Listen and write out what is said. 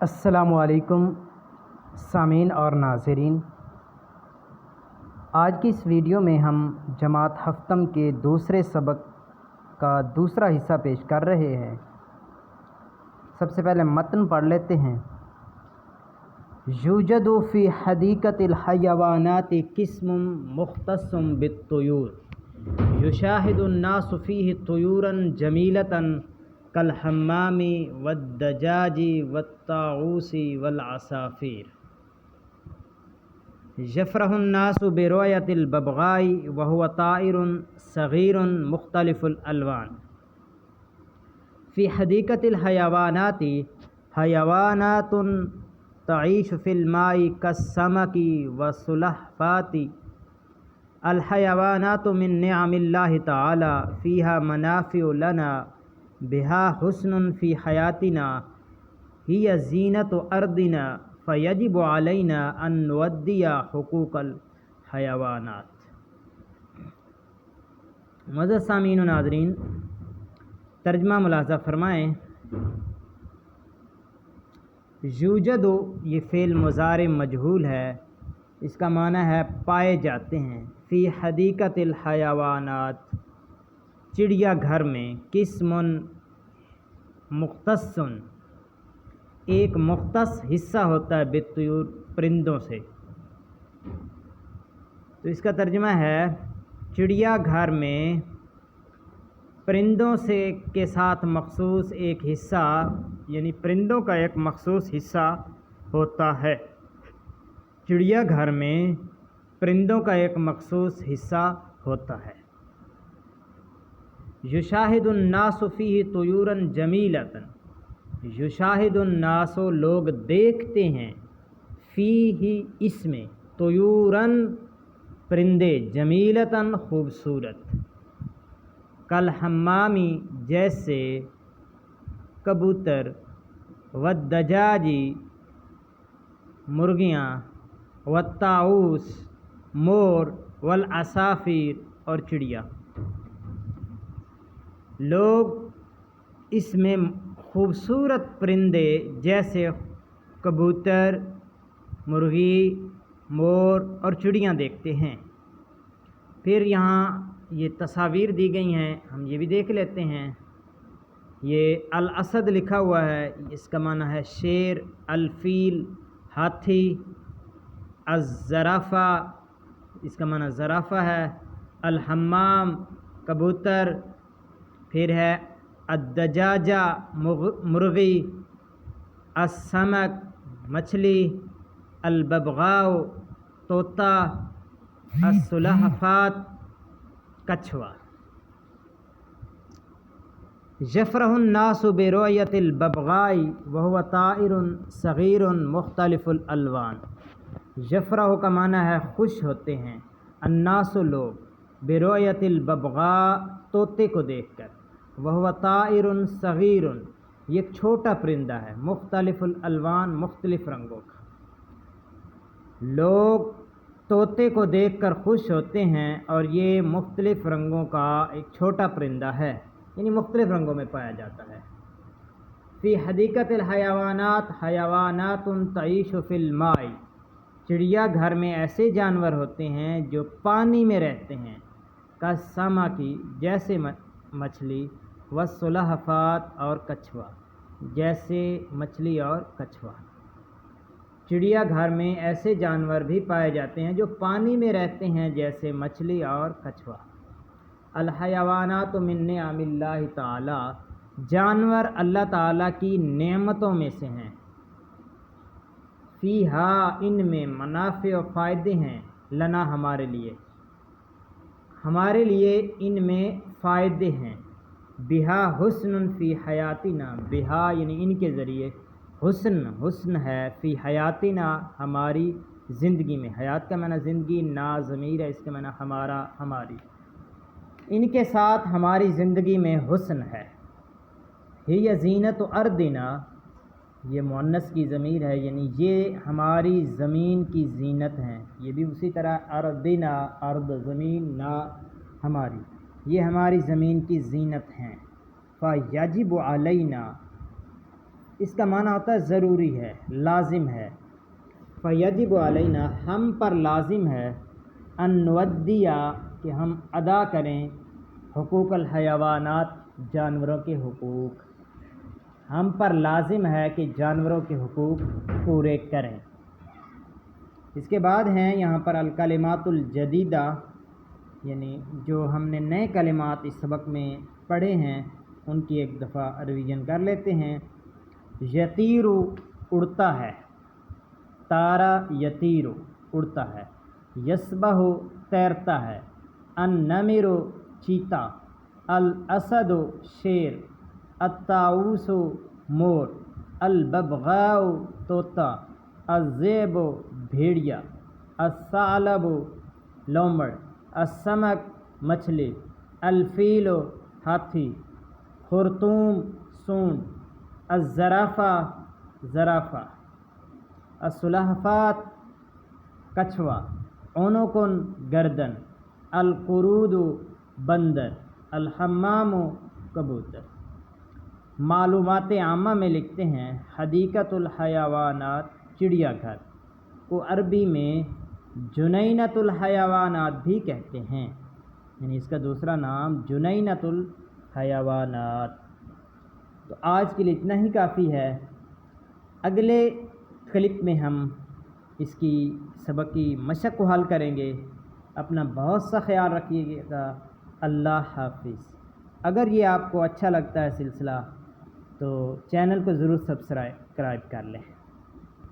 السلام علیکم سامعین اور ناظرین، آج کی اس ویڈیو میں ہم جماعت ہفتم کے دوسرے سبق کا دوسرا حصہ پیش کر رہے ہیں۔ سب سے پہلے متن پڑھ لیتے ہیں۔ یوجد فی حدیقۃ الحیوانات قسم مختص بالطیور یشاہد الناس فیہ طیورا جمیلۃ کالحمام والدجاج والطاؤوس والعصافیر یفرح الناس برؤیۃ الببغاء وهو طائر صغیر مختلف الالوان۔ فی حدیقۃ الحیوانات حیوانات تعیش فی الماء کالسمک والسلحفاة۔ الحیوانات من نعم اللہ تعالی فیہا منافع لنا بها حسن فی حیاتنا ہی زینت ارضنا فیجب علینا ان نؤدی حقوق الحیوانات۔ معزز سامعین و ناظرین، ترجمہ ملاحظہ فرمائیں۔ یوجد یہ فعل مضارع مجہول ہے، اس کا معنی ہے پائے جاتے ہیں۔ فی حدیقۃ الحیوانات چڑیا گھر میں، قسم مختص ایک مختص حصہ ہوتا ہے، بالطیور پرندوں سے۔ تو اس کا ترجمہ ہے چڑیا گھر میں پرندوں سے کے ساتھ مخصوص ایک حصہ، یعنی پرندوں کا ایک مخصوص حصہ ہوتا ہے۔ چڑیا گھر میں پرندوں کا ایک مخصوص حصہ ہوتا ہے۔ یشاہد الناس فیہ طیورا جمیلۃ، یشاہد الناس لوگ دیکھتے ہیں، فیہ اس میں، طیورا پرندے، جمیلۃ خوبصورت، کالحمام جیسے کبوتر، والدجاج مرغیاں، والطاؤوس مور، والعصافیر اور چڑیا۔ لوگ اس میں خوبصورت پرندے جیسے کبوتر، مرغی، مور اور چڑیاں دیکھتے ہیں۔ پھر یہاں یہ تصاویر دی گئی ہیں، ہم یہ بھی دیکھ لیتے ہیں۔ یہ الاسد لکھا ہوا ہے، اس کا معنی ہے شیر، الفیل ہاتھی، الزرافہ اس کا معنی زرافہ ہے، الحمام کبوتر، پھر ہے الدجاجہ مرغی، السمک مچھلی، الببغاء طوطا، السلحفاة کچھوا۔ یفرح الناس برؤیۃ الببغاء وهو طائر صغیر مختلف الالوان۔ یفرح کا معنی ہے خوش ہوتے ہیں، الناس لوگ، برؤیۃ الببغاء طوطے کو دیکھ کر، وهو طائر صغیر یہ ایک چھوٹا پرندہ ہے، مختلف الالوان مختلف رنگوں کا۔ لوگ طوطے کو دیکھ کر خوش ہوتے ہیں اور یہ مختلف رنگوں کا ایک چھوٹا پرندہ ہے، یعنی مختلف رنگوں میں پایا جاتا ہے۔ فی حدیقۃ الحیوانات حیوانات تعیش فی الماء، چڑیا گھر میں ایسے جانور ہوتے ہیں جو پانی میں رہتے ہیں، کالسمک جیسے مچھلی، والسلحفاة اور کچھوا جیسے مچھلی اور کچھوا۔ چڑیا گھر میں ایسے جانور بھی پائے جاتے ہیں جو پانی میں رہتے ہیں، جیسے مچھلی اور کچھوا۔ الحیوانات من نعم اللہ تعالی، جانور اللہ تعالیٰ کی نعمتوں میں سے ہیں۔ فیہا ان میں، منافع و فائدے ہیں، لنا ہمارے لیے، ہمارے لیے ان میں فائدے ہیں۔ بہا حسن فی حیاتنا، بہا یعنی ان کے ذریعے، حسن ہے، فی حیاتنا ہماری زندگی میں۔ حیات کا معنی زندگی، نا ضمیر ہے، اس کا معنی ہمارا، ہماری، ان کے ساتھ ہماری زندگی میں حسن ہے۔ ہی زینت ارضنا، یہ مؤنث کی ضمیر ہے، یعنی یہ ہماری زمین کی زینت ہیں۔ یہ بھی اسی طرح ارضنا، ارض زمین، نا ہماری، یہ ہماری زمین کی زینت ہیں۔ فیجب علینا، اس کا معنی ہوتا ہے ضروری ہے، لازم ہے۔ فیجب علینا، ہم پر لازم ہے، ان نودیہ، کہ ہم ادا کریں، حقوق الحیوانات، جانوروں کے حقوق، ہم پر لازم ہے کہ جانوروں کے حقوق پورے کریں۔ اس کے بعد ہیں یہاں پر الکلمات الجدیدہ، یعنی جو ہم نے نئے کلمات اس سبق میں پڑھے ہیں ان کی ایک دفعہ ریویژن کر لیتے ہیں۔ یطیرو، اڑتا ہے، تارا یطیرو، اڑتا ہے۔ یسبح، تیرتا ہے۔ النمر، چیتا۔ الاسد، شیر۔ الطاؤوس، مور۔ الببغاء، طوطا۔ الذئب، بھیڑیا۔ الثعلب، لومڑ۔ السمک، مچھلی۔ الفیل، ہاتھی۔ خرطوم، سونڈ۔ الزرافہ، زرافہ۔ السلحفاة، کچھوا۔ عنق، گردن۔ القرود، بندر۔ الحمام، کبوتر۔ معلومات عامہ میں لکھتے ہیں حدیقۃ الحیوانات، چڑیا گھر، کو عربی میں جنینۃ الحیوانات بھی کہتے ہیں، یعنی اس کا دوسرا نام جنینۃ الحیوانات۔ تو آج کے لیے اتنا ہی کافی ہے۔ اگلے کلپ میں ہم اس کی سبق کی مشق کو حل کریں گے۔ اپنا بہت سا خیال رکھیے گا۔ اللہ حافظ۔ اگر یہ آپ کو اچھا لگتا ہے سلسلہ تو چینل کو ضرور سبسکرائب کر لیں۔